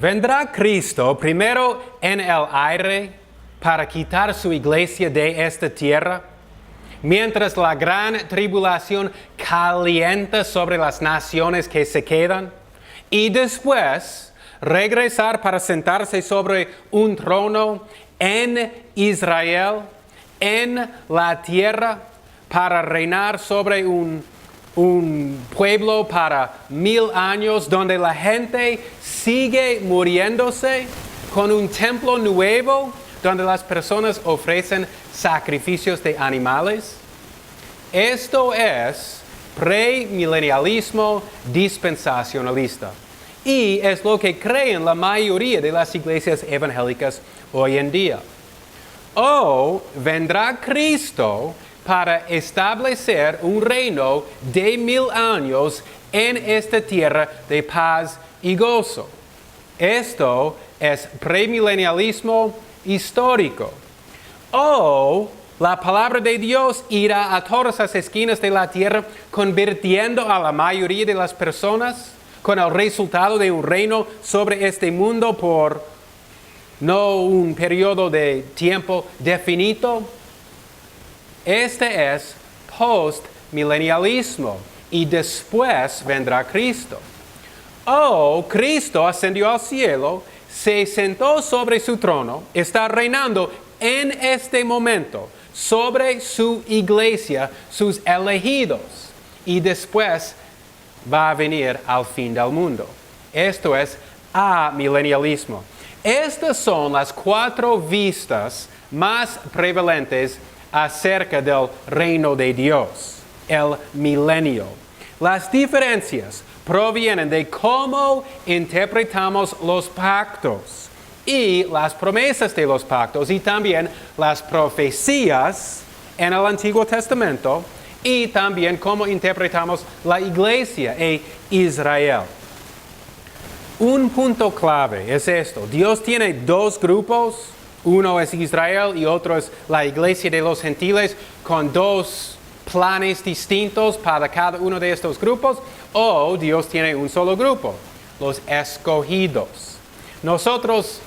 ¿Vendrá Cristo primero en el aire para quitar su iglesia de esta tierra, mientras la gran tribulación calienta sobre las naciones que se quedan, y después regresar para sentarse sobre un trono en Israel, en la tierra, para reinar sobre un pueblo para 1000 años, donde la gente sigue muriéndose, con un templo nuevo, donde las personas ofrecen sacrificios de animales? Esto es premilenialismo dispensacionalista. Y es lo que creen la mayoría de las iglesias evangélicas hoy en día. O vendrá Cristo para establecer un reino de 1000 años en esta tierra de paz y gozo. Esto es premilenialismo histórico. O la palabra de Dios irá a todas las esquinas de la tierra, convirtiendo a la mayoría de las personas, con el resultado de un reino sobre este mundo por no un periodo de tiempo definido. Este es postmilenialismo, y después vendrá Cristo. O Cristo ascendió al cielo, se sentó sobre su trono, está reinando en este momento sobre su iglesia, sus elegidos, y después va a venir al fin del mundo. Esto es amilenialismo. Estas son las 4 vistas más prevalentes acerca del reino de Dios, el milenio. Las diferencias provienen de cómo interpretamos los pactos y las promesas de los pactos, y también las profecías en el Antiguo Testamento, y también cómo interpretamos la iglesia e Israel. Un punto clave es esto: Dios tiene 2 grupos. Uno es Israel y otro es la iglesia de los gentiles, con 2 planes distintos para cada uno de estos grupos. O Dios tiene un solo grupo, los escogidos. Nosotros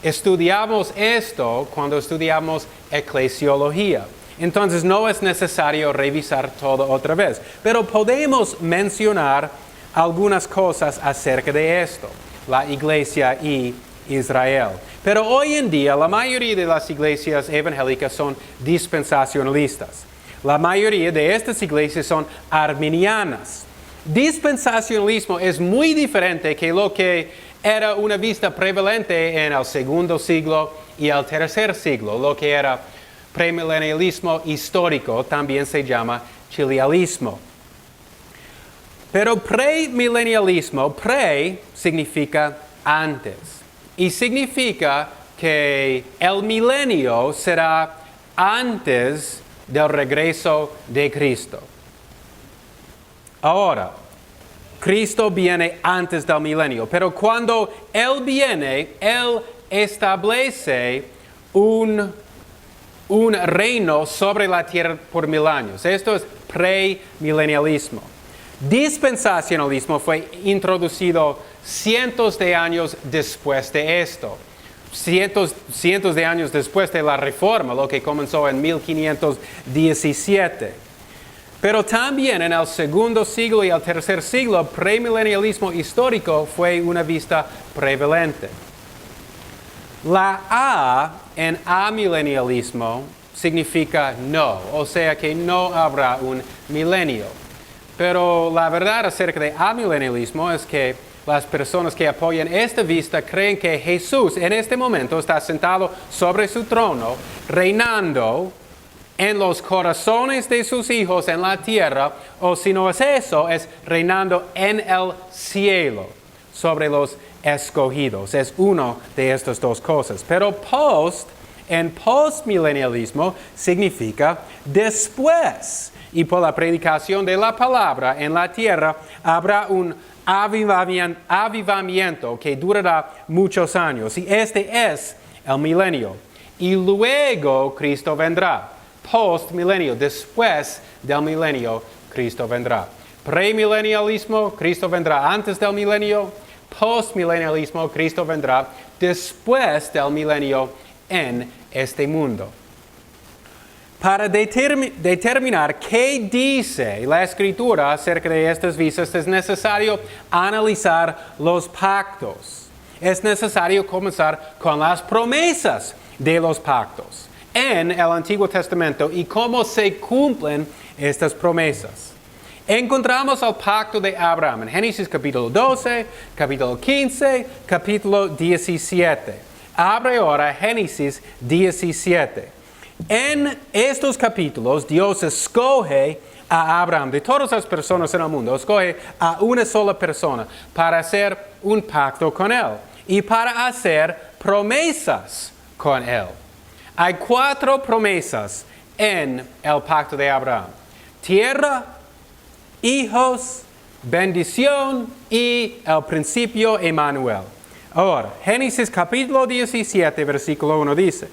estudiamos esto cuando estudiamos eclesiología. Entonces no es necesario revisar todo otra vez, pero podemos mencionar algunas cosas acerca de esto, la iglesia y Israel. Pero hoy en día la mayoría de las iglesias evangélicas son dispensacionalistas. La mayoría de estas iglesias son arminianas. Dispensacionalismo es muy diferente que lo que era una vista prevalente en el 2º siglo y el 3er siglo. Lo que era premilenialismo histórico también se llama chilialismo. Pero premilenialismo, pre significa antes, y significa que el milenio será antes del regreso de Cristo. Ahora, Cristo viene antes del milenio, pero cuando Él viene, Él establece un reino sobre la tierra por 1000 años. Esto es premilenialismo. Dispensacionalismo fue introducido cientos de años después de esto. Cientos de años después de la Reforma, lo que comenzó en 1517. Pero también en el 2º siglo y el 3er siglo, premilenialismo histórico fue una vista prevalente. La A en amilenialismo significa no, o sea que no habrá un milenio. Pero la verdad acerca de amilenialismo es que las personas que apoyan esta vista creen que Jesús en este momento está sentado sobre su trono, reinando en los corazones de sus hijos en la tierra, o si no es eso, es reinando en el cielo sobre los escogidos. Es uno de estas 2 cosas. Pero en postmilenialismo significa después. Y por la predicación de la palabra en la tierra habrá un avivamiento que durará muchos años. Y este es el milenio. Y luego Cristo vendrá. Postmilenio, después del milenio, Cristo vendrá. Premilenialismo, Cristo vendrá antes del milenio. postmilenialismo, Cristo vendrá después del milenio en este mundo. Para determinar qué dice la Escritura acerca de estas vistas, es necesario analizar los pactos. Es necesario comenzar con las promesas de los pactos en el Antiguo Testamento y cómo se cumplen estas promesas. Encontramos el pacto de Abraham en Génesis capítulo 12, capítulo 15, capítulo 17. Abre ahora Génesis 17. En estos capítulos, Dios escoge a Abraham, de todas las personas en el mundo, escoge a una sola persona para hacer un pacto con él y para hacer promesas con él. Hay 4 promesas en el pacto de Abraham: tierra, hijos, bendición y el principio Emmanuel. Ahora, Génesis capítulo 17, versículo 1 dice: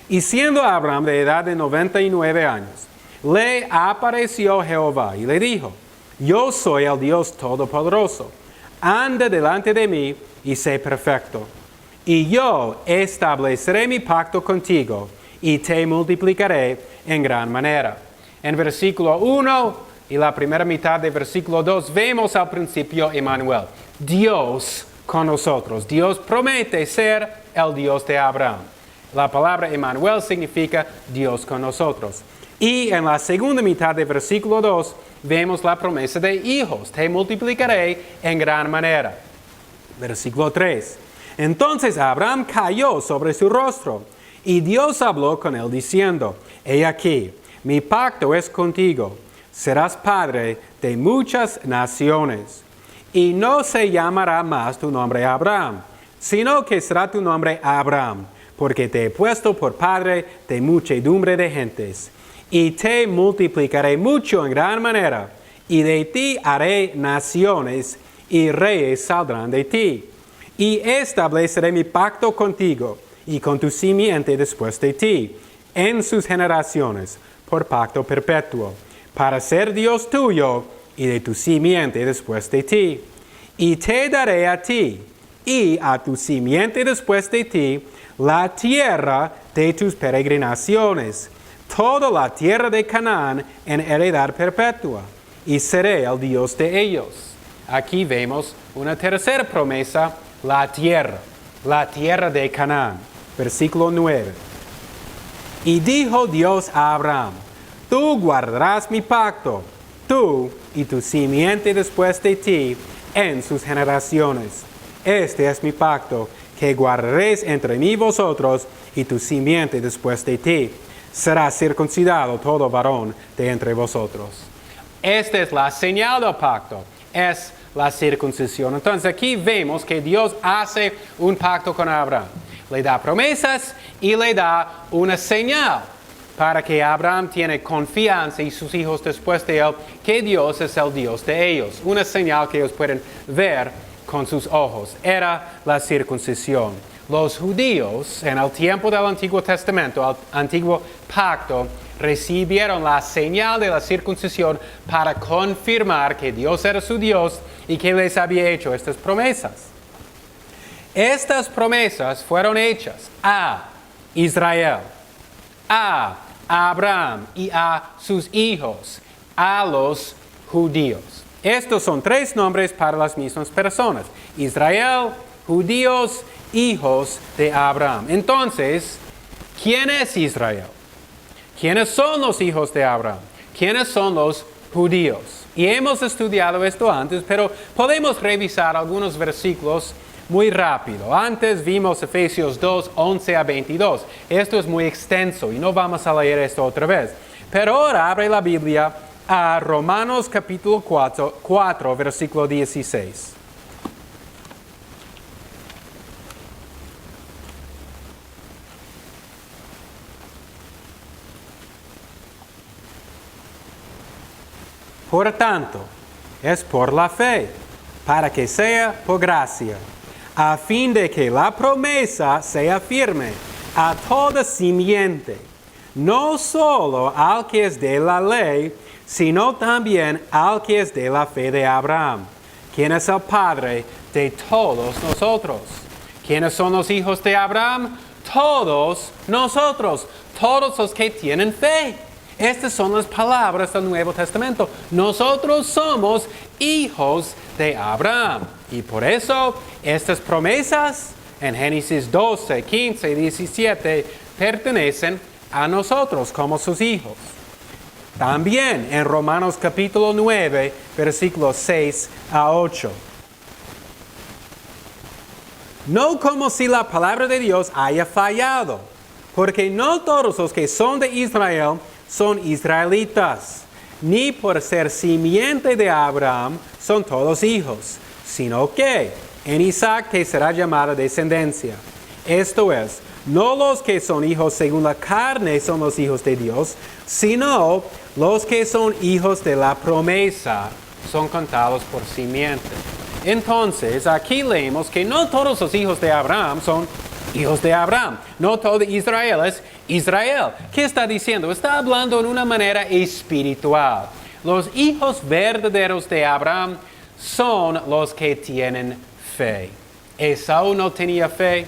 y siendo Abraham de edad de 99 años, le apareció Jehová y le dijo: yo soy el Dios Todopoderoso, anda delante de mí y sé perfecto. Y yo estableceré mi pacto contigo y te multiplicaré en gran manera. En versículo 1 y la primera mitad de versículo 2 vemos al principio Emmanuel, Dios con nosotros. Dios promete ser el Dios de Abraham. La palabra Emmanuel significa Dios con nosotros. Y en la segunda mitad del versículo 2 vemos la promesa de hijos. Te multiplicaré en gran manera. Versículo 3. Entonces Abraham cayó sobre su rostro y Dios habló con él diciendo: he aquí, mi pacto es contigo. Serás padre de muchas naciones. Y no se llamará más tu nombre Abraham, sino que será tu nombre Abraham, porque te he puesto por padre de muchedumbre de gentes. Y te multiplicaré mucho en gran manera, y de ti haré naciones, y reyes saldrán de ti. Y estableceré mi pacto contigo, y con tu simiente después de ti, en sus generaciones, por pacto perpetuo, para ser Dios tuyo, y de tu simiente después de ti. Y te daré a ti, y a tu simiente después de ti, la tierra de tus peregrinaciones, toda la tierra de Canaán en heredad perpetua, y seré el Dios de ellos. Aquí vemos una tercera promesa, la tierra de Canaán. Versículo 9. Y dijo Dios a Abraham: tú guardarás mi pacto, tú y tu simiente después de ti, en sus generaciones. Este es mi pacto, que guardaréis entre mí vosotros y tu simiente después de ti. Será circuncidado todo varón de entre vosotros. Esta es la señal del pacto, es la circuncisión. Entonces aquí vemos que Dios hace un pacto con Abraham. Le da promesas y le da una señal para que Abraham tiene confianza y sus hijos después de él, que Dios es el Dios de ellos. Una señal que ellos pueden ver con sus ojos. Era la circuncisión. Los judíos en el tiempo del Antiguo Testamento, el Antiguo Pacto, recibieron la señal de la circuncisión para confirmar que Dios era su Dios y que les había hecho estas promesas. Estas promesas fueron hechas a Israel, a Abraham y a sus hijos, a los judíos. Estos son 3 nombres para las mismas personas: Israel, judíos, hijos de Abraham. Entonces, ¿quién es Israel? ¿Quiénes son los hijos de Abraham? ¿Quiénes son los judíos? Y hemos estudiado esto antes, pero podemos revisar algunos versículos muy rápido. Antes vimos Efesios 2, 11 a 22. Esto es muy extenso y no vamos a leer esto otra vez. Pero ahora abre la Biblia a Romanos capítulo 4, versículo 16. Por tanto, es por la fe, para que sea por gracia, a fin de que la promesa sea firme a toda simiente, no solo al que es de la ley, sino también al que es de la fe de Abraham, quien es el Padre de todos nosotros. ¿Quiénes son los hijos de Abraham? Todos nosotros, todos los que tienen fe. Estas son las palabras del Nuevo Testamento. Nosotros somos hijos de Abraham. Y por eso estas promesas en Génesis 12, 15 y 17 pertenecen a nosotros como sus hijos. También en Romanos capítulo 9, versículos 6 a 8. No como si la palabra de Dios haya fallado, porque no todos los que son de Israel son israelitas, ni por ser simiente de Abraham son todos hijos, sino que en Isaac te será llamada descendencia. Esto es, no los que son hijos según la carne son los hijos de Dios, sino los que son hijos de la promesa son contados por simiente. Entonces, aquí leemos que no todos los hijos de Abraham son hijos de Abraham. No todo Israel es Israel. ¿Qué está diciendo? Está hablando en una manera espiritual. Los hijos verdaderos de Abraham son los que tienen fe. Esaú no tenía fe,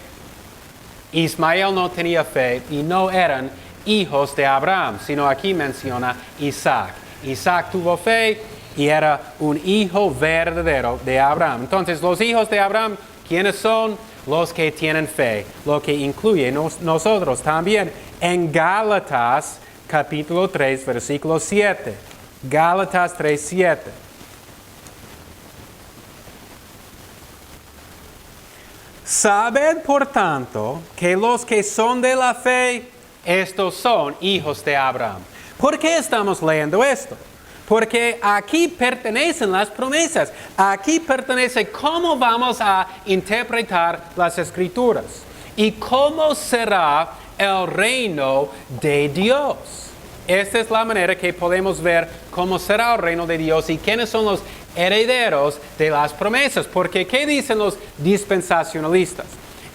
Ismael no tenía fe y no eran hijos de Abraham, sino aquí menciona Isaac. Isaac tuvo fe y era un hijo verdadero de Abraham. Entonces, los hijos de Abraham, ¿quiénes son? Los que tienen fe, lo que incluye nosotros también. En Gálatas, capítulo 3, versículo 7. Gálatas 3, 7. Sabed, por tanto, que los que son de la fe, estos son hijos de Abraham. ¿Por qué estamos leyendo esto? Porque aquí pertenecen las promesas. Aquí pertenece cómo vamos a interpretar las Escrituras. Y cómo será el reino de Dios. Esta es la manera que podemos ver cómo será el reino de Dios y quiénes son los herederos de las promesas. Porque, ¿qué dicen los dispensacionalistas?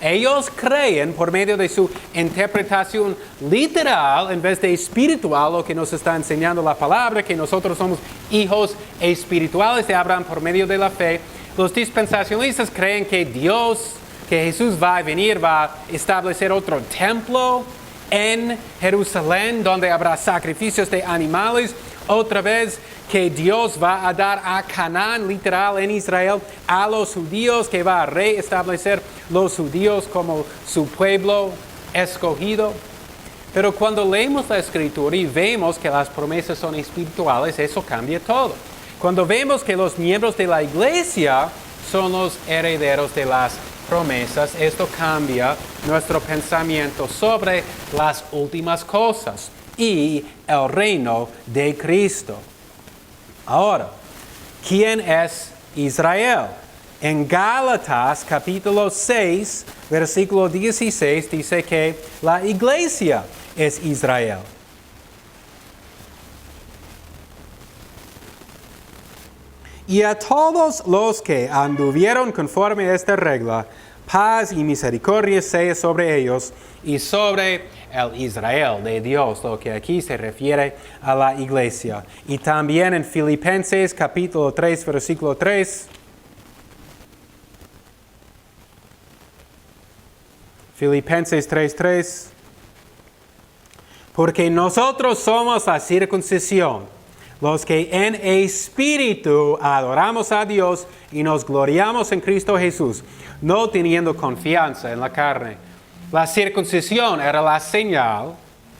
Ellos creen por medio de su interpretación literal en vez de espiritual, lo que nos está enseñando la palabra, que nosotros somos hijos espirituales de Abraham por medio de la fe. Los dispensacionalistas creen que Dios, que Jesús va a venir, va a establecer otro templo en Jerusalén donde habrá sacrificios de animales. Otra vez que Dios va a dar a Canaán, literal en Israel, a los judíos, que va a reestablecer los judíos como su pueblo escogido. Pero cuando leemos la Escritura y vemos que las promesas son espirituales, eso cambia todo. Cuando vemos que los miembros de la iglesia son los herederos de las promesas, esto cambia nuestro pensamiento sobre las últimas cosas y el reino de Cristo. Ahora, ¿quién es Israel? En Gálatas capítulo 6, versículo 16, dice que la iglesia es Israel. Y a todos los que anduvieron conforme a esta regla, paz y misericordia sea sobre ellos y sobre el Israel de Dios, lo que aquí se refiere a la iglesia. Y también en Filipenses capítulo 3, versículo 3. Filipenses 3:3. Porque nosotros somos la circuncisión, los que en espíritu adoramos a Dios y nos gloriamos en Cristo Jesús, no teniendo confianza en la carne. La circuncisión era la señal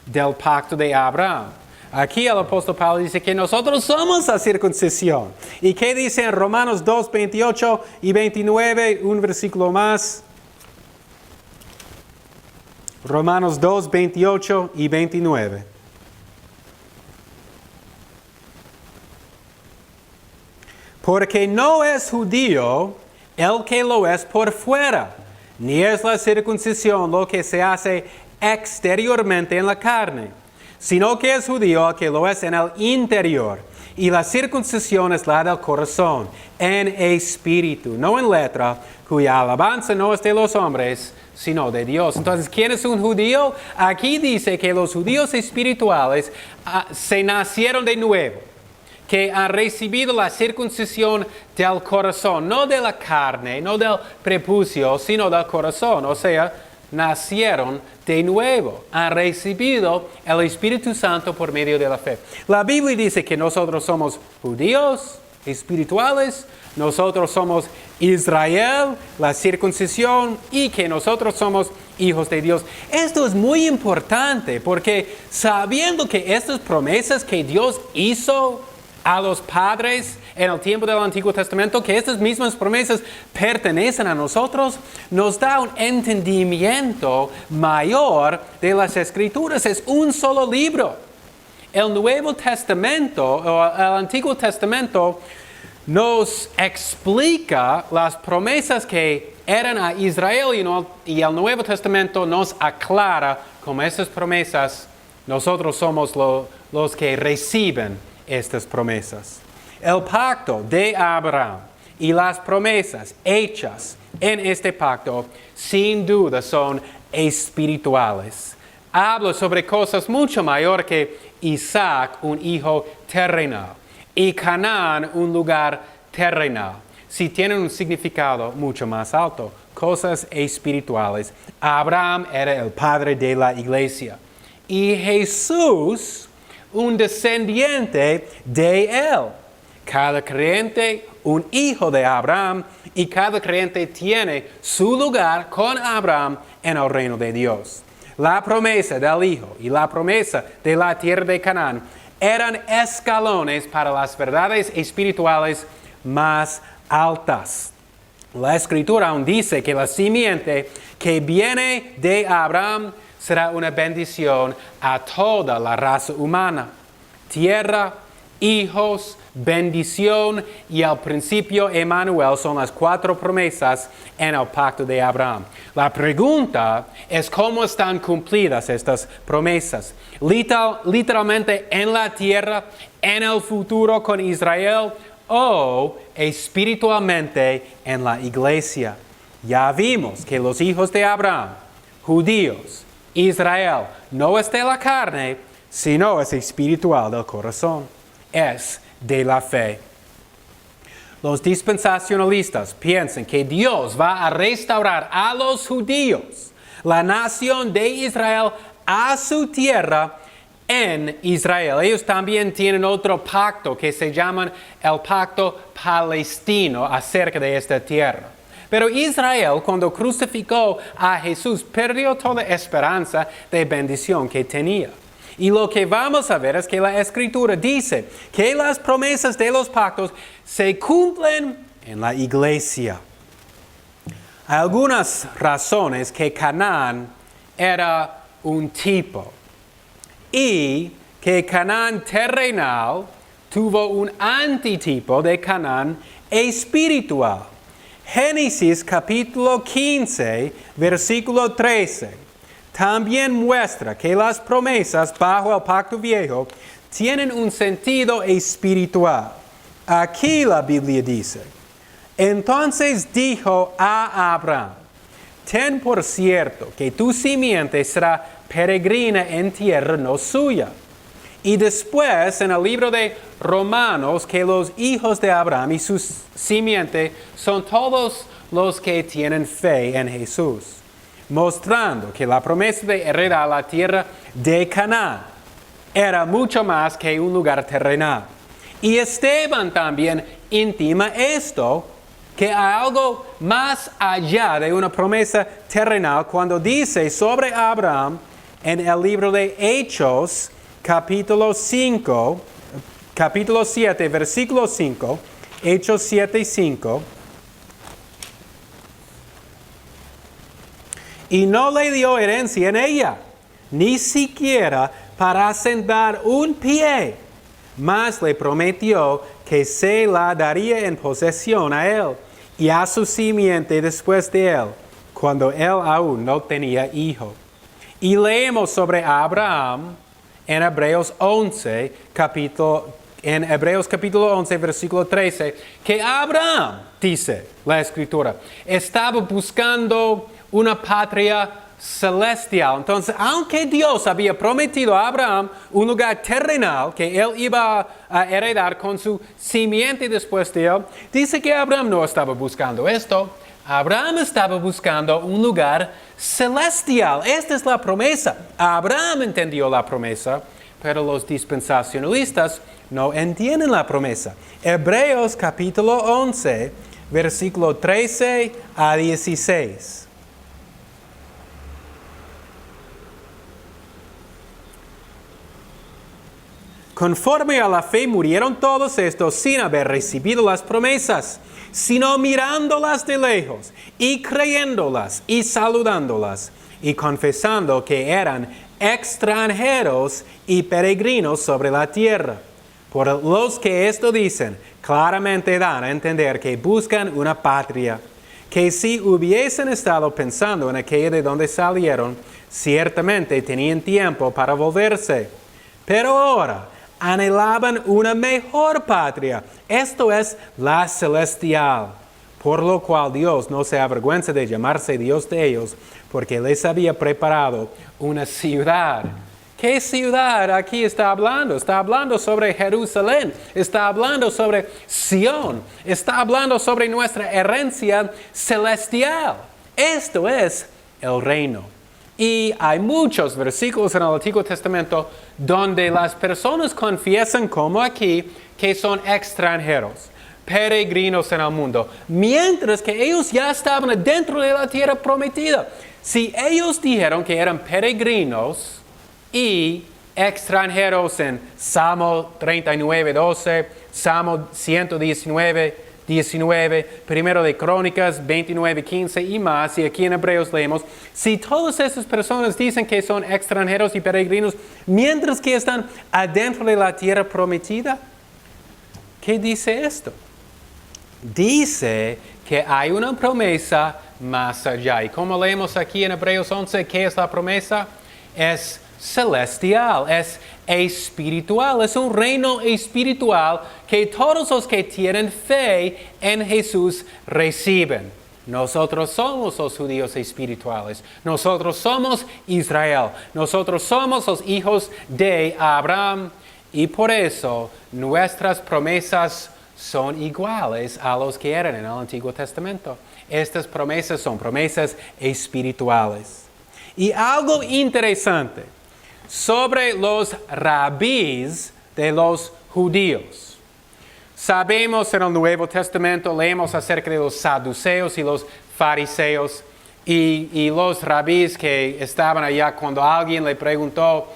del pacto de Abraham. Aquí el apóstol Pablo dice que nosotros somos la circuncisión. ¿Y qué dice en Romanos 2, 28 y 29? Un versículo más. Romanos 2, 28 y 29. Porque no es judío el que lo es por fuera, ni es la circuncisión lo que se hace exteriormente en la carne, sino que es judío el que lo es en el interior. Y la circuncisión es la del corazón, en espíritu, no en letra, cuya alabanza no es de los hombres, sino de Dios. Entonces, ¿quién es un judío? Aquí dice que los judíos espirituales se nacieron de nuevo, que han recibido la circuncisión del corazón, no de la carne, no del prepucio, sino del corazón, o sea, nacieron de nuevo, han recibido el Espíritu Santo por medio de la fe. La Biblia dice que nosotros somos judíos espirituales, nosotros somos Israel, la circuncisión, y que nosotros somos hijos de Dios. Esto es muy importante porque sabiendo que estas promesas que Dios hizo a los padres en el tiempo del Antiguo Testamento, que estas mismas promesas pertenecen a nosotros, nos da un entendimiento mayor de las Escrituras. Es un solo libro. El Nuevo Testamento o el Antiguo Testamento nos explica las promesas que eran a Israel y el Nuevo Testamento nos aclara cómo esas promesas nosotros somos los que reciben estas promesas. El pacto de Abraham y las promesas hechas en este pacto sin duda son espirituales. Habla sobre cosas mucho mayor que Isaac, un hijo terrenal, y Canaán, un lugar terrenal. Sí tienen un significado mucho más alto, cosas espirituales. Abraham era el padre de la iglesia y Jesús, un descendiente de él. Cada creyente, un hijo de Abraham, y cada creyente tiene su lugar con Abraham en el reino de Dios. La promesa del hijo y la promesa de la tierra de Canaán eran escalones para las verdades espirituales más altas. La Escritura aún dice que la simiente que viene de Abraham será una bendición a toda la raza humana. Tierra, hijos, bendición y el principio Emmanuel son las 4 promesas en el pacto de Abraham. La pregunta es cómo están cumplidas estas promesas. Literalmente en la tierra, en el futuro con Israel o espiritualmente en la iglesia. Ya vimos que los hijos de Abraham, judíos, Israel, no es de la carne, sino es espiritual del corazón. Es de la fe. Los dispensacionalistas piensan que Dios va a restaurar a los judíos, la nación de Israel, a su tierra en Israel. Ellos también tienen otro pacto que se llama el pacto palestino acerca de esta tierra. Pero Israel, cuando crucificó a Jesús, perdió toda esperanza de bendición que tenía. Y lo que vamos a ver es que la Escritura dice que las promesas de los pactos se cumplen en la iglesia. Hay algunas razones que Canaán era un tipo y que Canaán terrenal tuvo un antitipo de Canaán espiritual. Génesis capítulo 15, versículo 13, también muestra que las promesas bajo el pacto viejo tienen un sentido espiritual. Aquí la Biblia dice, entonces dijo a Abraham, ten por cierto que tu simiente será peregrina en tierra no suya. Y después en el libro de Romanos que los hijos de Abraham y su simiente son todos los que tienen fe en Jesús, mostrando que la promesa de heredar la tierra de Canaán era mucho más que un lugar terrenal. Y Esteban también intima esto, que hay algo más allá de una promesa terrenal cuando dice sobre Abraham en el libro de Hechos, capítulo 7, versículo 5, Hechos 7, 5. Y no le dio herencia en ella, ni siquiera para sentar un pie, mas le prometió que se la daría en posesión a él y a su simiente después de él, cuando él aún no tenía hijo. Y leemos sobre Abraham en Hebreos capítulo 11, versículo 13, que Abraham, dice la Escritura, estaba buscando una patria celestial. Entonces, aunque Dios había prometido a Abraham un lugar terrenal que él iba a heredar con su simiente después de él, dice que Abraham no estaba buscando esto. Abraham estaba buscando un lugar celestial. Esta es la promesa. Abraham entendió la promesa, pero los dispensacionalistas no entienden la promesa. Hebreos capítulo 11, versículo 13 a 16. Conforme a la fe murieron todos estos sin haber recibido las promesas, sino mirándolas de lejos y creyéndolas y saludándolas y confesando que eran extranjeros y peregrinos sobre la tierra. Por los que esto dicen, claramente dan a entender que buscan una patria, que si hubiesen estado pensando en aquella de donde salieron, ciertamente tenían tiempo para volverse. Pero ahora anhelaban una mejor patria, esto es la celestial, por lo cual Dios no se avergüenza de llamarse Dios de ellos, porque les había preparado una ciudad. ¿Qué ciudad aquí está hablando? Está hablando sobre Jerusalén, está hablando sobre Sión, está hablando sobre nuestra herencia celestial. Esto es el reino. Y hay muchos versículos en el Antiguo Testamento donde las personas confiesan, como aquí, que son extranjeros, peregrinos en el mundo, mientras que ellos ya estaban dentro de la tierra prometida. Si ellos dijeron que eran peregrinos y extranjeros en Salmo 39, 12, Salmo 119, 19, primero de Crónicas 29, 15 y más, y aquí en Hebreos leemos, si todas esas personas dicen que son extranjeros y peregrinos, mientras que están adentro de la tierra prometida, ¿qué dice esto? Dice que hay una promesa más allá. Y como leemos aquí en Hebreos 11, ¿qué es la promesa? Es celestial, es espiritual, es un reino espiritual que todos los que tienen fe en Jesús reciben. Nosotros somos los judíos espirituales, nosotros somos Israel, nosotros somos los hijos de Abraham y por eso nuestras promesas son iguales a los que eran en el Antiguo Testamento. Estas promesas son promesas espirituales. Y algo interesante sobre los rabís de los judíos. Sabemos en el Nuevo Testamento, leemos acerca de los saduceos y los fariseos y los rabís que estaban allá cuando alguien le preguntó,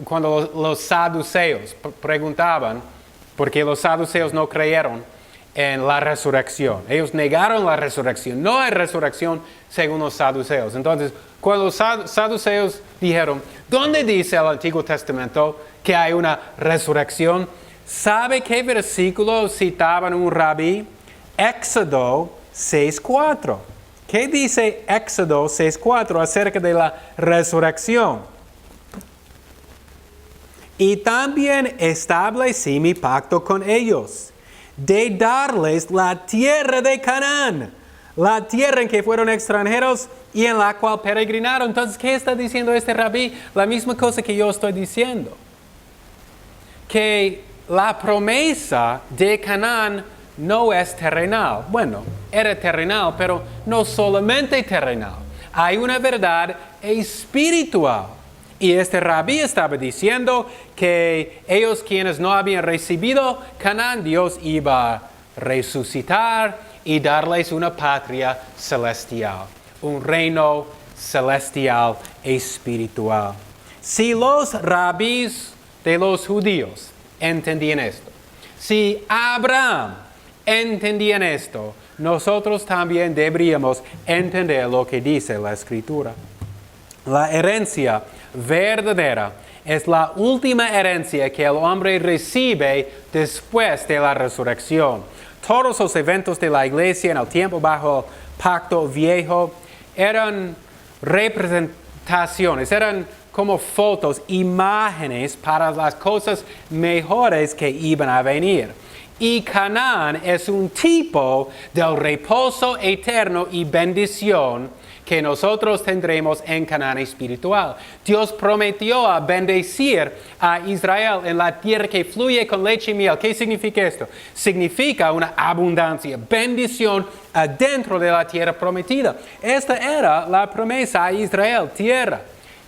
cuando los saduceos preguntaban, porque los saduceos no creyeron en la resurrección. Ellos negaron la resurrección. No hay resurrección según los saduceos. Entonces, cuando los saduceos dijeron, ¿dónde dice el Antiguo Testamento que hay una resurrección? ¿Sabe qué versículo citaban un rabí? Éxodo 6:4. ¿Qué dice Éxodo 6:4 acerca de la resurrección? Y también establecí mi pacto con ellos, de darles la tierra de Canaán, la tierra en que fueron extranjeros y en la cual peregrinaron. Entonces, ¿qué está diciendo este rabí? La misma cosa que yo estoy diciendo. Que la promesa de Canaán no es terrenal. Bueno, era terrenal, pero no solamente terrenal. Hay una verdad espiritual. Y este rabí estaba diciendo que ellos quienes no habían recibido Canaán, Dios iba a resucitar y darles una patria celestial, un reino celestial espiritual. Si los rabís de los judíos entendían esto, si Abraham entendía esto, nosotros también deberíamos entender lo que dice la Escritura. La herencia verdadera es la última herencia que el hombre recibe después de la resurrección. Todos los eventos de la iglesia en el tiempo bajo el pacto viejo eran representaciones, eran como fotos, imágenes para las cosas mejores que iban a venir. Y Canaán es un tipo del reposo eterno y bendición que nosotros tendremos en Canaán espiritual. Dios prometió a bendecir a Israel en la tierra que fluye con leche y miel. ¿Qué significa esto? Significa una abundancia, bendición adentro de la tierra prometida. Esta era la promesa a Israel: tierra,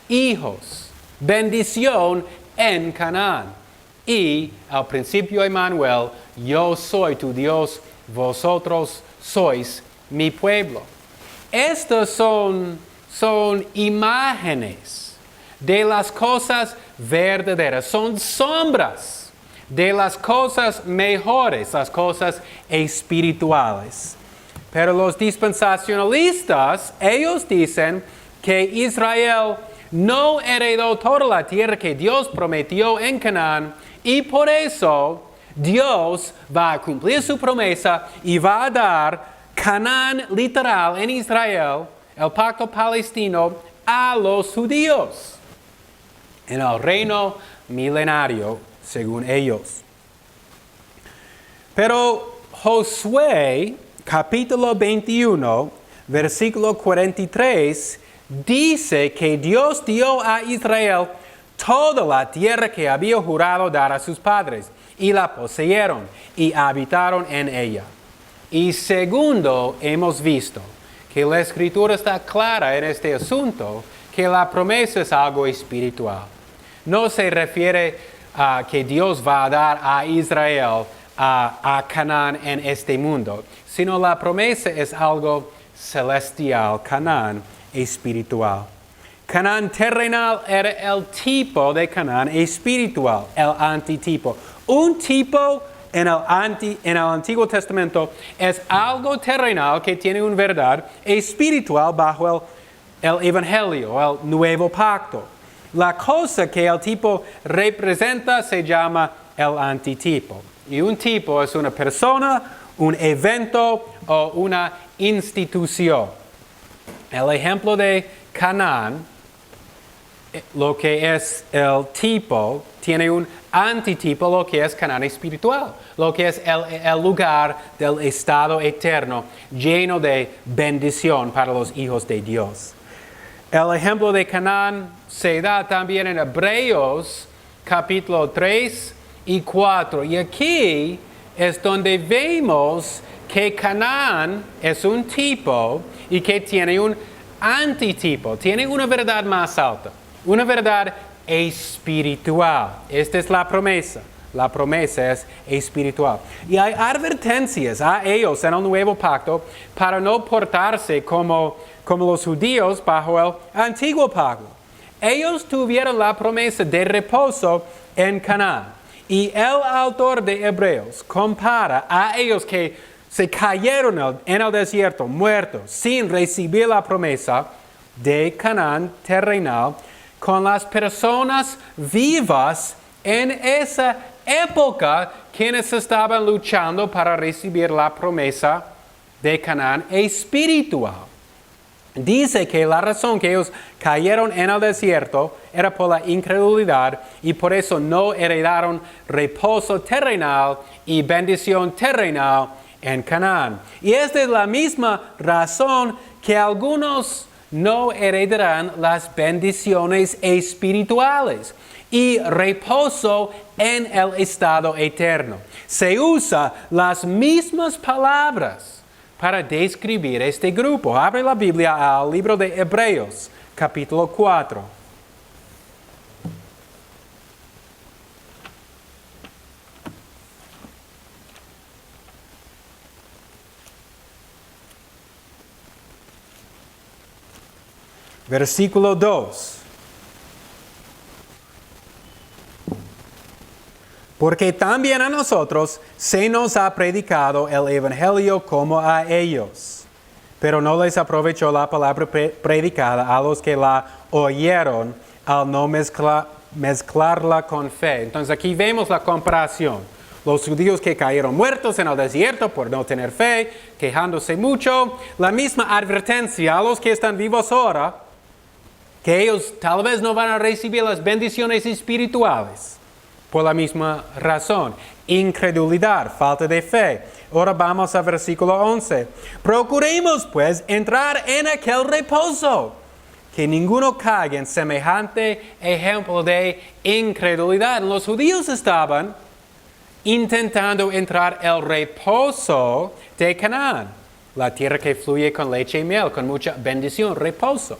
hijos, bendición en Canaán. Y al principio, Emmanuel, yo soy tu Dios, vosotros sois mi pueblo. Estas son imágenes de las cosas verdaderas, son sombras de las cosas mejores, las cosas espirituales. Pero los dispensacionalistas, ellos dicen que Israel no heredó toda la tierra que Dios prometió en Canaán, y por eso Dios va a cumplir su promesa y va a dar Canaán literal en Israel, el pacto palestino, a los judíos en el reino milenario, según ellos. Pero Josué, capítulo 21, versículo 43, dice que Dios dio a Israel toda la tierra que había jurado dar a sus padres, y la poseyeron y habitaron en ella. Y segundo, hemos visto que la Escritura está clara en este asunto, que la promesa es algo espiritual. No se refiere a que Dios va a dar a Israel a Canaán en este mundo, sino la promesa es algo celestial, Canaán espiritual. Canaán terrenal era el tipo de Canaán espiritual, el antitipo. Un tipo en el Antiguo Testamento es algo terrenal que tiene una verdad espiritual bajo el Evangelio, el Nuevo Pacto. La cosa que el tipo representa se llama el antitipo. Y un tipo es una persona, un evento o una institución. El ejemplo de Canaán, lo que es el tipo, tiene un antitipo, lo que es Canaán espiritual, lo que es el lugar del estado eterno, lleno de bendición para los hijos de Dios. El ejemplo de Canaán se da también en Hebreos capítulo 3 y 4. Y aquí es donde vemos que Canaán es un tipo y que tiene un antitipo, tiene una verdad más alta, una verdad espiritual. Esta es la promesa. La promesa es espiritual. Y hay advertencias a ellos en el Nuevo Pacto para no portarse como los judíos bajo el Antiguo Pacto. Ellos tuvieron la promesa de reposo en Canaán. Y el autor de Hebreos compara a ellos que se cayeron en el desierto, muertos, sin recibir la promesa de Canaán terrenal, con las personas vivas en esa época, quienes estaban luchando para recibir la promesa de Canaán espiritual. Dice que la razón que ellos cayeron en el desierto era por la incredulidad y por eso no heredaron reposo terrenal y bendición terrenal en Canaán. Y esta es la misma razón que algunos no heredarán las bendiciones espirituales y reposo en el estado eterno. Se usa las mismas palabras para describir este grupo. Abre la Biblia al libro de Hebreos, capítulo 4. Versículo 2. Porque también a nosotros se nos ha predicado el Evangelio como a ellos, pero no les aprovechó la palabra predicada a los que la oyeron al no mezclarla con fe. Entonces aquí vemos la comparación. Los judíos que cayeron muertos en el desierto por no tener fe, quejándose mucho. La misma advertencia a los que están vivos ahora, que ellos tal vez no van a recibir las bendiciones espirituales por la misma razón. Incredulidad, falta de fe. Ahora vamos al versículo 11. Procuremos pues entrar en aquel reposo, que ninguno caiga en semejante ejemplo de incredulidad. Los judíos estaban intentando entrar el reposo de Canaán, la tierra que fluye con leche y miel, con mucha bendición, reposo.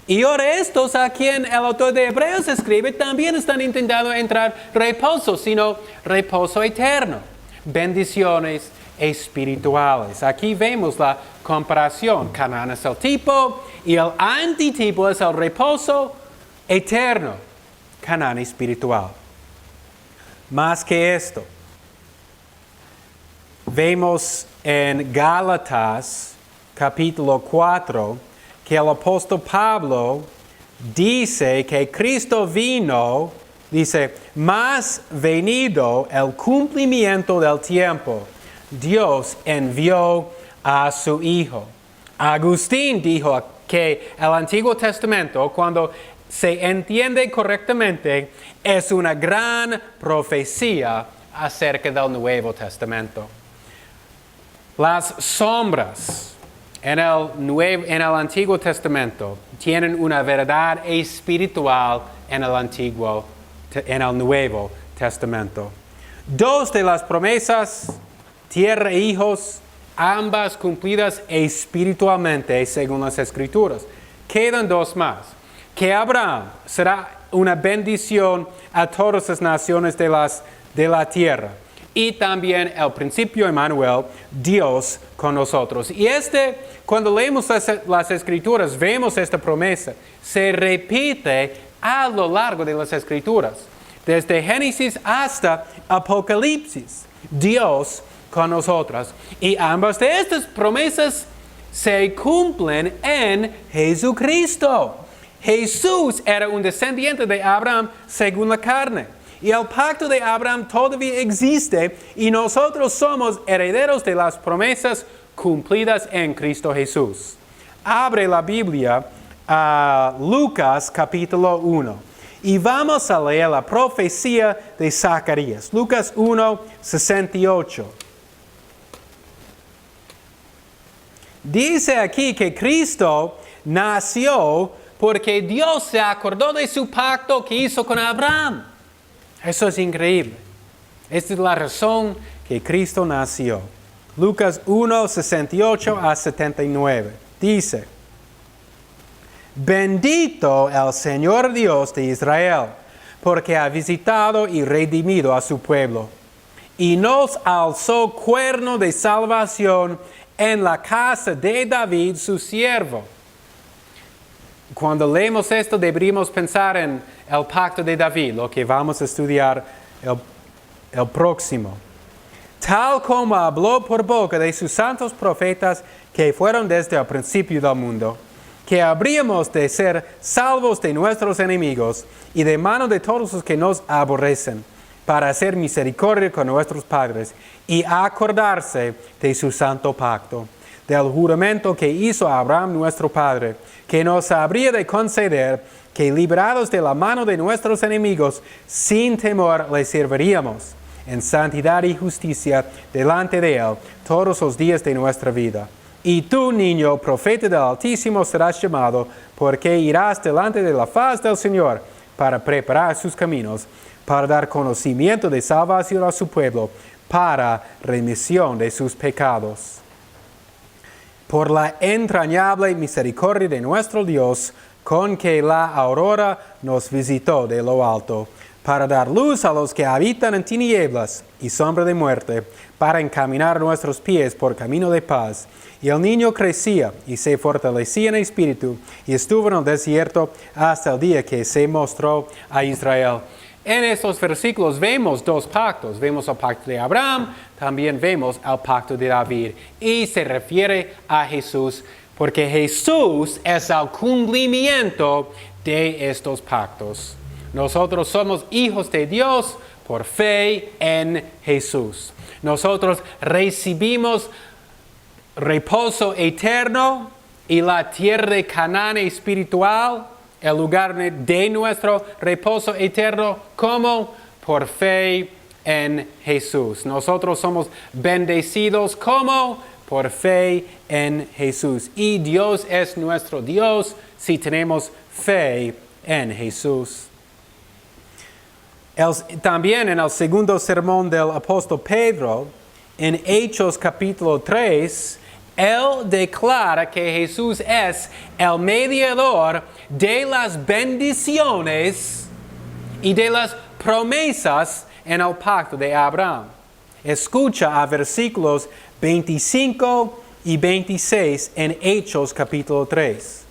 Y ahora estos a quien el autor de Hebreos escribe también están intentando entrar reposo, sino reposo eterno, bendiciones espirituales. Aquí vemos la comparación. Canaán es el tipo y el antitipo es el reposo eterno, Canaán espiritual. Más que esto, vemos en Gálatas capítulo 4 que el apóstol Pablo dice que Cristo vino, dice, más venido el cumplimiento del tiempo, Dios envió a su Hijo. Agustín dijo que el Antiguo Testamento, cuando se entiende correctamente, es una gran profecía acerca del Nuevo Testamento. Las sombras en el Antiguo Testamento tienen una verdad espiritual en el Nuevo Testamento. Dos de las promesas, tierra e hijos, ambas cumplidas espiritualmente según las Escrituras. Quedan dos más. Que Abraham será una bendición a todas las naciones de la tierra. Y también el principio Emmanuel, Dios con nosotros. Y cuando leemos las Escrituras, vemos esta promesa. Se repite a lo largo de las Escrituras. Desde Génesis hasta Apocalipsis. Dios con nosotros. Y ambas de estas promesas se cumplen en Jesucristo. Jesús era un descendiente de Abraham según la carne. Y el pacto de Abraham todavía existe y nosotros somos herederos de las promesas cumplidas en Cristo Jesús. Abre la Biblia a Lucas capítulo 1 y vamos a leer la profecía de Zacarías. Lucas 1, 68. Dice aquí que Cristo nació porque Dios se acordó de su pacto que hizo con Abraham. Eso es increíble. Esta es la razón que Cristo nació. Lucas 1, 68 a 79. Dice, bendito el Señor Dios de Israel, porque ha visitado y redimido a su pueblo, y nos alzó cuerno de salvación en la casa de David, su siervo. Cuando leemos esto, deberíamos pensar en el pacto de David, lo que vamos a estudiar el próximo. Tal como habló por boca de sus santos profetas que fueron desde el principio del mundo, que habríamos de ser salvos de nuestros enemigos y de mano de todos los que nos aborrecen, para hacer misericordia con nuestros padres y acordarse de su santo pacto, del juramento que hizo a Abraham nuestro padre, que nos habría de conceder que librados de la mano de nuestros enemigos, sin temor les serviríamos en santidad y justicia delante de Él todos los días de nuestra vida. Y tú, niño, profeta del Altísimo, serás llamado, porque irás delante de la faz del Señor para preparar sus caminos, para dar conocimiento de salvación a su pueblo, para remisión de sus pecados. Por la entrañable misericordia de nuestro Dios, con que la aurora nos visitó de lo alto, para dar luz a los que habitan en tinieblas y sombra de muerte, para encaminar nuestros pies por camino de paz. Y el niño crecía y se fortalecía en espíritu, y estuvo en el desierto hasta el día que se mostró a Israel. En estos versículos vemos dos pactos. Vemos el pacto de Abraham, también vemos el pacto de David. Y se refiere a Jesús, porque Jesús es el cumplimiento de estos pactos. Nosotros somos hijos de Dios por fe en Jesús. Nosotros recibimos reposo eterno y la tierra de Canaán espiritual, el lugar de nuestro reposo eterno, como por fe en Jesús. Nosotros somos bendecidos como por fe en Jesús. Y Dios es nuestro Dios si tenemos fe en Jesús. También en el segundo sermón del apóstol Pedro, en Hechos capítulo 3, él declara que Jesús es el mediador de las bendiciones y de las promesas en el pacto de Abraham. Escucha a versículos 25 y 26 en Hechos capítulo 3.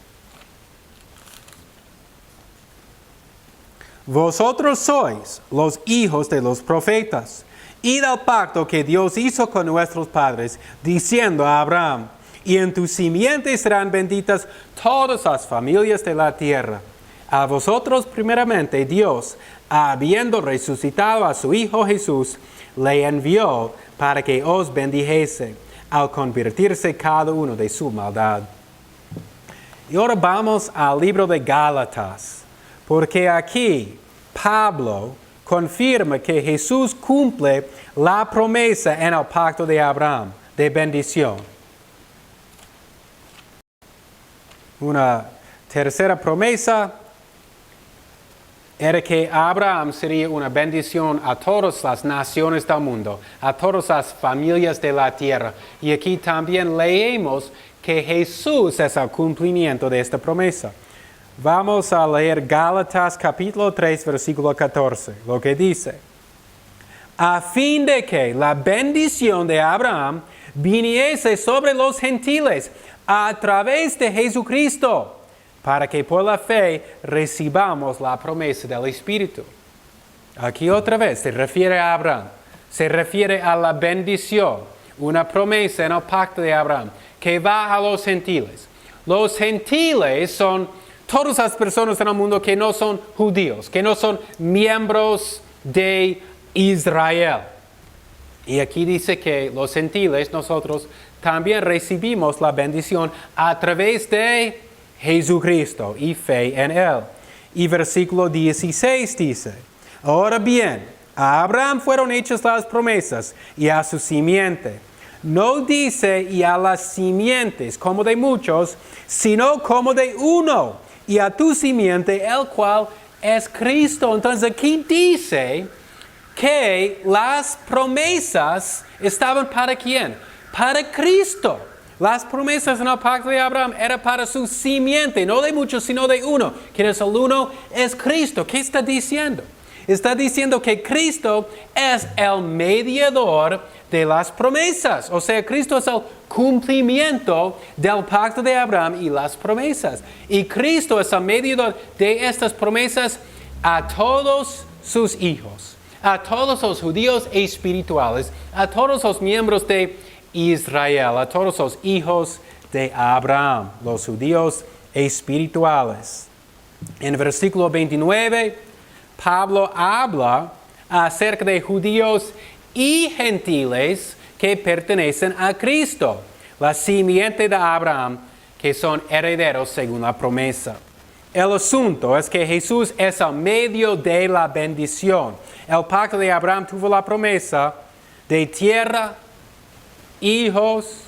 Vosotros sois los hijos de los profetas y del pacto que Dios hizo con nuestros padres, diciendo a Abraham, y en tu simiente serán benditas todas las familias de la tierra. A vosotros primeramente Dios, habiendo resucitado a su Hijo Jesús, le envió para que os bendijese, al convertirse cada uno de su maldad. Y ahora vamos al libro de Gálatas, porque aquí Pablo confirma que Jesús cumple la promesa en el pacto de Abraham, de bendición. Una tercera promesa era que Abraham sería una bendición a todas las naciones del mundo, a todas las familias de la tierra. Y aquí también leemos que Jesús es el cumplimiento de esta promesa. Vamos a leer Gálatas capítulo 3, versículo 14, lo que dice: a fin de que la bendición de Abraham viniese sobre los gentiles a través de Jesucristo, para que por la fe recibamos la promesa del Espíritu. Aquí otra vez se refiere a Abraham, se refiere a la bendición, una promesa en el pacto de Abraham, que va a los gentiles. Los gentiles son todas las personas en el mundo que no son judíos, que no son miembros de Israel. Y aquí dice que los gentiles, nosotros también recibimos la bendición a través de Jesucristo y fe en Él. Y versículo 16 dice: ahora bien, a Abraham fueron hechas las promesas y a su simiente. No dice y a las simientes como de muchos, sino como de uno, y a tu simiente, el cual es Cristo. Entonces aquí dice que las promesas estaban para ¿quién? Para Cristo. Las promesas en el pacto de Abraham eran para su simiente, no de muchos, sino de uno. ¿Quién es el uno? Es Cristo. ¿Qué está diciendo? Está diciendo que Cristo es el mediador de las promesas. O sea, Cristo es el cumplimiento del pacto de Abraham y las promesas. Y Cristo es el mediador de estas promesas a todos sus hijos, a todos los judíos espirituales, a todos los miembros de Israel, a todos los hijos de Abraham, los judíos espirituales. En versículo 29, Pablo habla acerca de judíos y gentiles que pertenecen a Cristo, la simiente de Abraham, que son herederos según la promesa. El asunto es que Jesús es el medio de la bendición. El pacto de Abraham tuvo la promesa de tierra, hijos,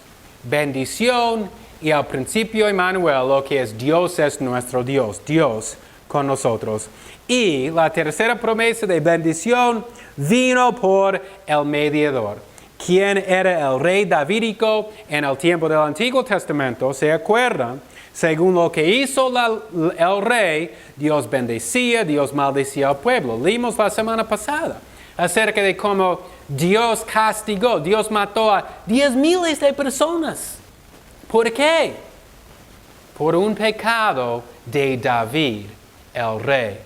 bendición y al principio Emmanuel, lo que es Dios es nuestro Dios, Dios con nosotros. Y la tercera promesa de bendición vino por el mediador, quien era el rey davídico en el tiempo del Antiguo Testamento. ¿Se acuerdan? Según lo que hizo el rey, Dios bendecía, Dios maldecía al pueblo. Leímos la semana pasada acerca de cómo Dios castigó, Dios mató a 10,000 de personas. ¿Por qué? Por un pecado de David, el rey.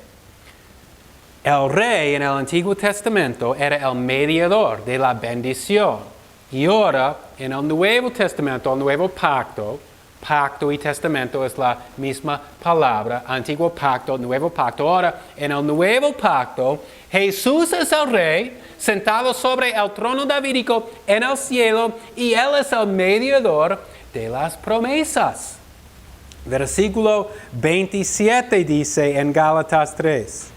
El rey en el Antiguo Testamento era el mediador de la bendición. Y ahora, en el Nuevo Testamento, el Nuevo Pacto, pacto y testamento es la misma palabra, Antiguo Pacto, Nuevo Pacto. Ahora, en el Nuevo Pacto, Jesús es el rey, sentado sobre el trono davídico en el cielo, y Él es el mediador de las promesas. Versículo 27 dice en Gálatas 3: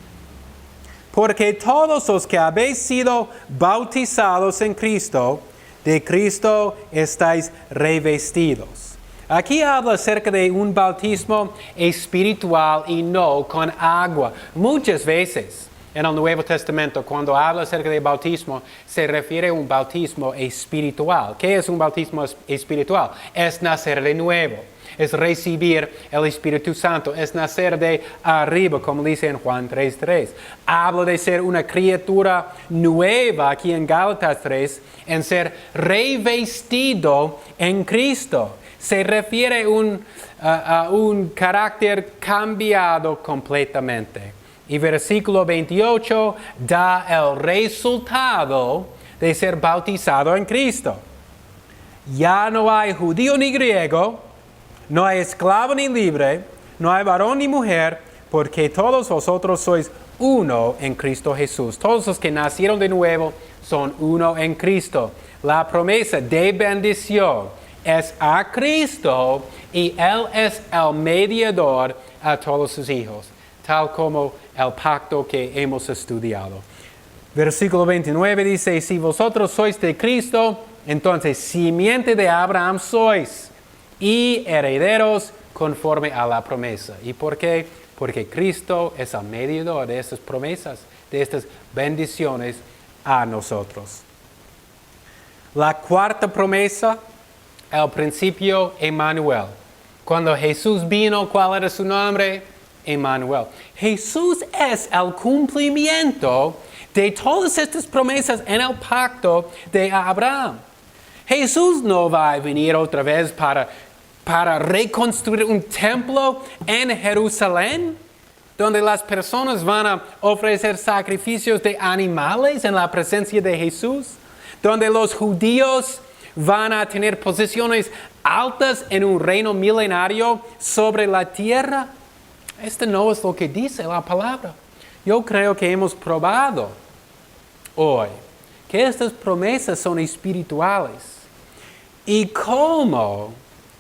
porque todos los que habéis sido bautizados en Cristo, de Cristo estáis revestidos. Aquí habla acerca de un bautismo espiritual y no con agua. Muchas veces en el Nuevo Testamento, cuando habla acerca de bautismo, se refiere a un bautismo espiritual. ¿Qué es un bautismo espiritual? Es nacer de nuevo. Es recibir el Espíritu Santo, es nacer de arriba, como dice en Juan 3:3. Habla de ser una criatura nueva, aquí en Gálatas 3, en ser revestido en Cristo. Se refiere a un carácter cambiado completamente. Y versículo 28 da el resultado de ser bautizado en Cristo. Ya no hay judío ni griego, no hay esclavo ni libre, no hay varón ni mujer, porque todos vosotros sois uno en Cristo Jesús. Todos los que nacieron de nuevo son uno en Cristo. La promesa de bendición es a Cristo y Él es el mediador a todos sus hijos, tal como el pacto que hemos estudiado. Versículo 29 dice, si vosotros sois de Cristo, entonces simiente de Abraham sois y herederos conforme a la promesa. ¿Y por qué? Porque Cristo es el mediador de estas promesas, de estas bendiciones a nosotros. La cuarta promesa, el principio Emmanuel. Cuando Jesús vino, ¿cuál era su nombre? Emmanuel. Jesús es el cumplimiento de todas estas promesas en el pacto de Abraham. Jesús no va a venir otra vez para reconstruir un templo en Jerusalén, donde las personas van a ofrecer sacrificios de animales en la presencia de Jesús, donde los judíos van a tener posiciones altas en un reino milenario sobre la tierra. Esto no es lo que dice la palabra. Yo creo que hemos probado hoy que estas promesas son espirituales. Y cómo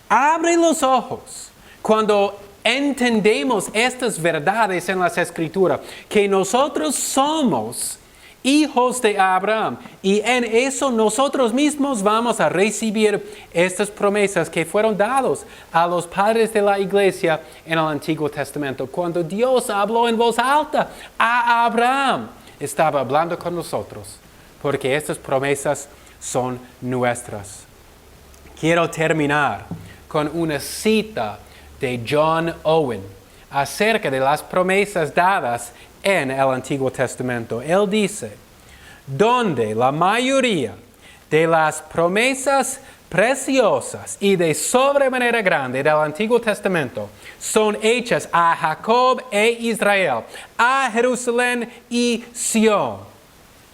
abre los ojos cuando entendemos estas verdades en las Escrituras, que nosotros somos hijos de Abraham, y en eso nosotros mismos vamos a recibir estas promesas que fueron dadas a los padres de la iglesia en el Antiguo Testamento. Cuando Dios habló en voz alta a Abraham, estaba hablando con nosotros, porque estas promesas son nuestras. Quiero terminar con una cita de John Owen acerca de las promesas dadas en el Antiguo Testamento. Él dice, donde la mayoría de las promesas preciosas y de sobremanera grande del Antiguo Testamento son hechas a Jacob e Israel, a Jerusalén y Sión,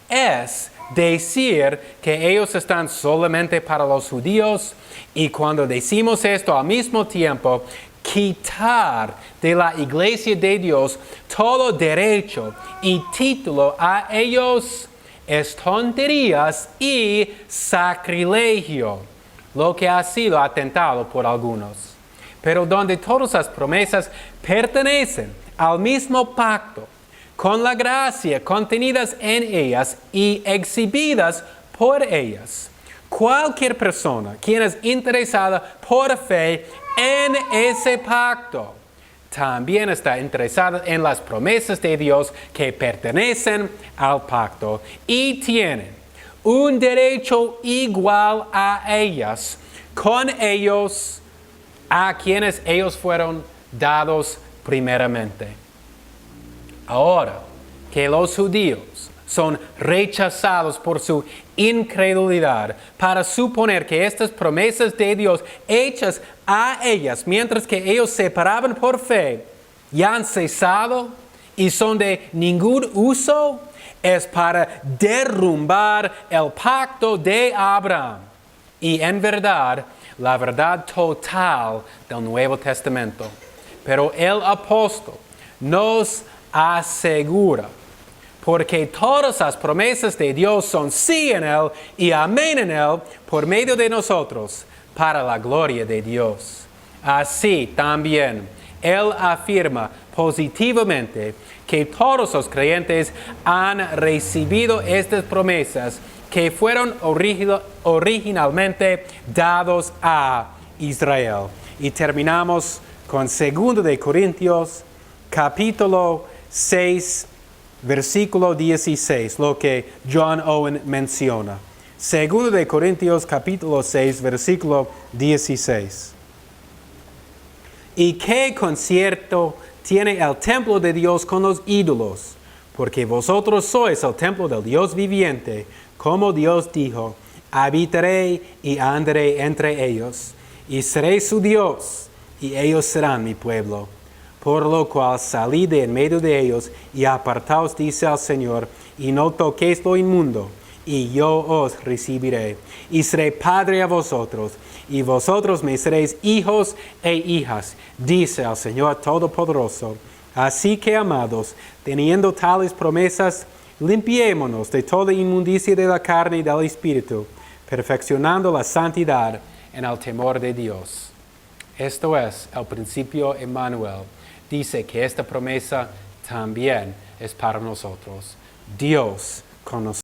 es decir que ellos están solamente para los judíos, y cuando decimos esto al mismo tiempo, quitar de la iglesia de Dios todo derecho y título a ellos es tonterías y sacrilegio, lo que ha sido atentado por algunos. Pero donde todas las promesas pertenecen al mismo pacto, con la gracia contenidas en ellas y exhibidas por ellas, cualquier persona quien es interesada por fe en ese pacto también está interesada en las promesas de Dios que pertenecen al pacto y tienen un derecho igual a ellas con ellos, a quienes ellos fueron dados primeramente. Ahora que los judíos son rechazados por su incredulidad para suponer que estas promesas de Dios hechas a ellas, mientras que ellos se paraban por fe, ya han cesado y son de ningún uso, es para derrumbar el pacto de Abraham. Y en verdad, la verdad total del Nuevo Testamento. Pero el apóstol nos asegura, porque todas las promesas de Dios son sí en Él y amén en Él por medio de nosotros, para la gloria de Dios. Así también Él afirma positivamente que todos los creyentes han recibido estas promesas que fueron originalmente dados a Israel. Y terminamos con 2 de Corintios, capítulo 6, versículo 16, lo que John Owen menciona. 2 de Corintios, capítulo 6, versículo 16. ¿Y qué concierto tiene el templo de Dios con los ídolos? Porque vosotros sois el templo del Dios viviente, como Dios dijo, habitaré y andaré entre ellos, y seré su Dios, y ellos serán mi pueblo. Por lo cual salid de en medio de ellos, y apartaos, dice el Señor, y no toquéis lo inmundo, y yo os recibiré, y seré padre a vosotros, y vosotros me seréis hijos e hijas, dice el Señor Todopoderoso. Así que, amados, teniendo tales promesas, limpiémonos de toda inmundicia de la carne y del espíritu, perfeccionando la santidad en el temor de Dios. Esto es el principio Emmanuel. Dice que esta promesa también es para nosotros. Dios con nosotros.